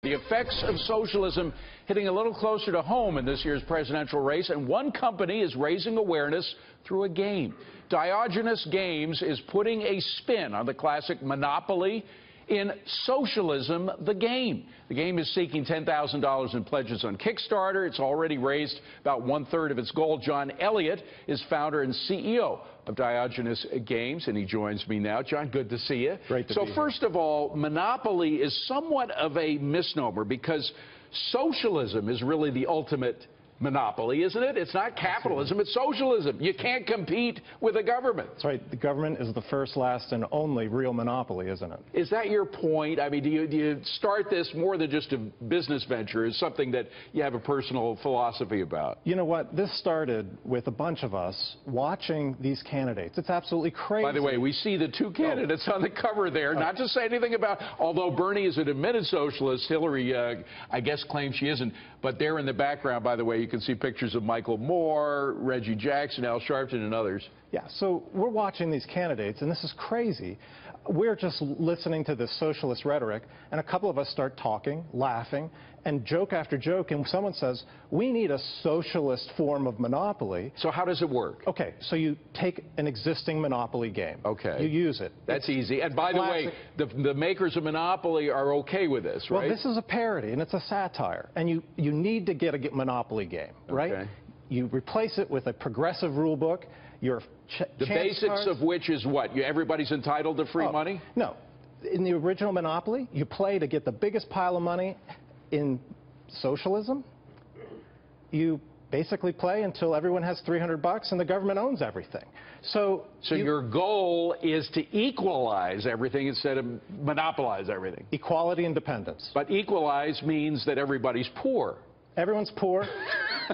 The effects of socialism hitting a little closer to home in this year's presidential race, and one company is raising awareness through a game. Diogenes Games is putting a spin on the classic Monopoly in Socialism, the game. The game is seeking $10,000 in pledges on Kickstarter. It's already raised about one-third of its goal. John Elliott is founder and CEO of Diogenes Games, and he joins me now. John, good to see you. Great to be here. So first of all, Monopoly is somewhat of a misnomer because socialism is really the ultimate monopoly, isn't it? It's not capitalism, it's socialism. You can't compete with the government. That's right. The government is the first, last, and only real monopoly, isn't it? Is that your point? I mean, do you start this more than just a business venture? Is something that you have a personal philosophy about? You know what? This started with a bunch of us watching these candidates. It's absolutely crazy. By the way, we see the two candidates on the cover there. Not to say anything about, although Bernie is an admitted socialist, Hillary, I guess, claims she isn't. But there in the background, by the way, you can see pictures of Michael Moore, Reggie Jackson, Al Sharpton, and others. Yeah, so we're watching these candidates, and this is crazy. We're just listening to this socialist rhetoric, and a couple of us start talking, laughing, and joke after joke, and someone says, we need a socialist form of monopoly. So how does it work? Okay, so you take an existing monopoly game. Okay. You use it. That's easy. And by the way, the makers of Monopoly are okay with this, right? Well, this is a parody, and it's a satire, and you need to get a Monopoly game, right? Okay. You replace it with a progressive rule book. Your the basics of which is what? Everybody's entitled to free money? No. In the original Monopoly, you play to get the biggest pile of money. In socialism, you basically play until everyone has $300 and the government owns everything. So your goal is to equalize everything instead of monopolize everything. Equality and dependence. But equalize means that everybody's poor. Everyone's poor,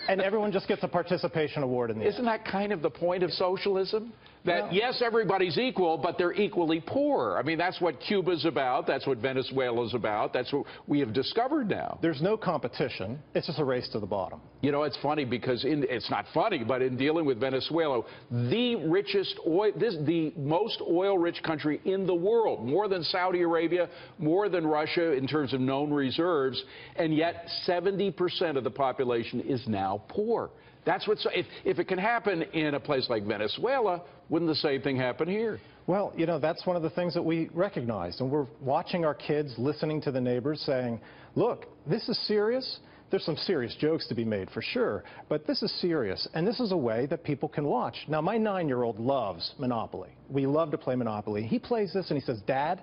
and everyone just gets a participation award in the end. Isn't that kind of the point of socialism? That, yes, everybody's equal, but they're equally poor. I mean, that's what Cuba's about. That's what Venezuela's about. That's what we have discovered now. There's no competition. It's just a race to the bottom. You know, it's funny because it's not funny, but in dealing with Venezuela, the richest oil, the most oil-rich country in the world, more than Saudi Arabia, more than Russia in terms of known reserves, and yet 70% of the population is now poor. That's what. If it can happen in a place like Venezuela, wouldn't the same thing happen here? Well, you know, that's one of the things that we recognize, and we're watching our kids, listening to the neighbors, saying, "Look, this is serious. There's some serious jokes to be made for sure, but this is serious, and this is a way that people can watch." Now, my 9-year-old loves Monopoly. We love to play Monopoly. He plays this, and he says, "Dad,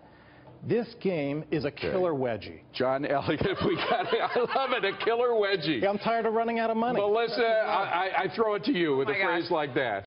this game is a killer wedgie." John Elliott, I love it, a killer wedgie. Yeah, I'm tired of running out of money. Melissa, I throw it to you with a phrase like that.